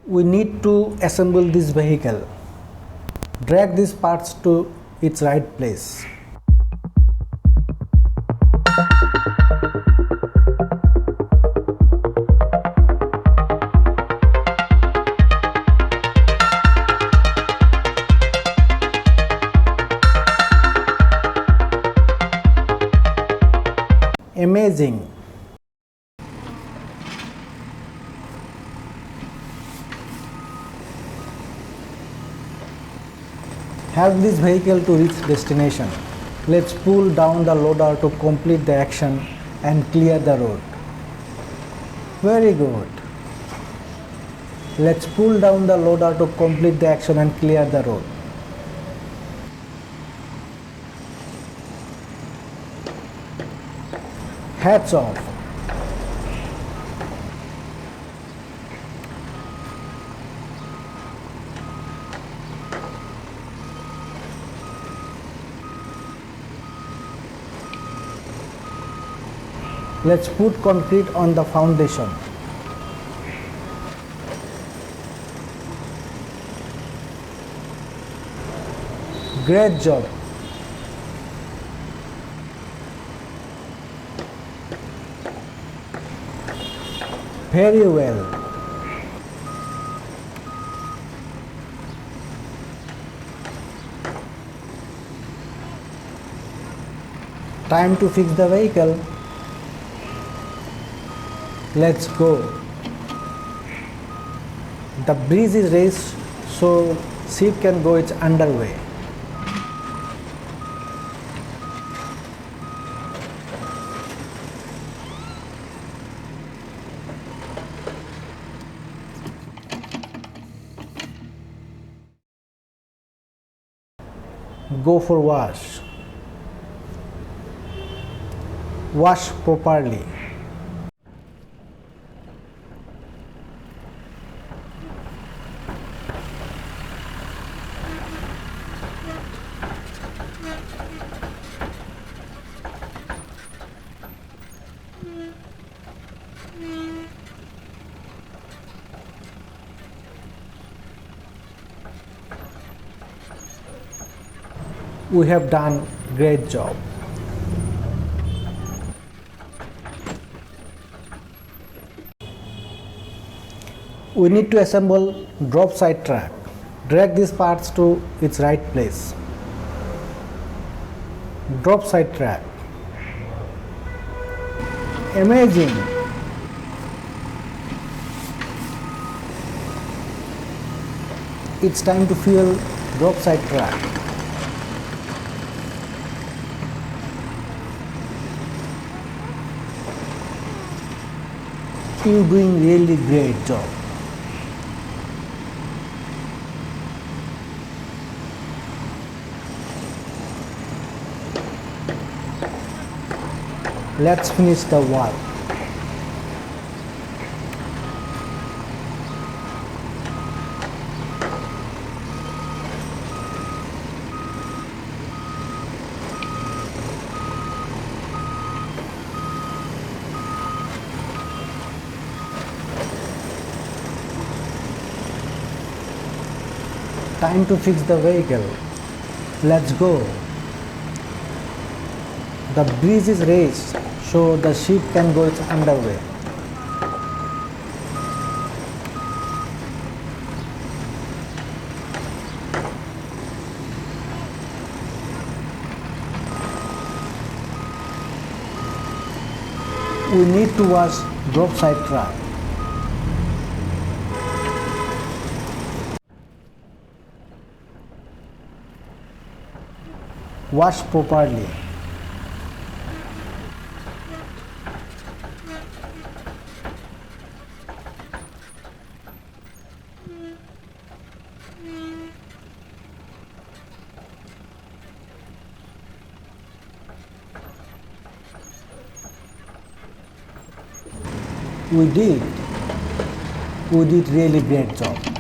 We need to assemble this vehicle. Drag these parts to its right place. Amazing! Help this vehicle to reach destination. Let's pull down the loader to complete the action and clear the road. Very good. Let's pull down the loader to complete the action and clear the road. Hats off. Let's put concrete on the foundation. Great job. Very well. Time to fix the vehicle. Let's go. The bridge is raised so ship can go its underway. Go for wash. Wash properly. We have done great job. We need to assemble drop side track. Drag these parts to its right place. Drop side track. Amazing! It's time to fuel drop side track. You're doing really great job. Let's finish the work. Time to fix the vehicle. Let's go. The bridge is raised so the ship can go its underway. We need to wash drop side track. Wash properly. We did really great job.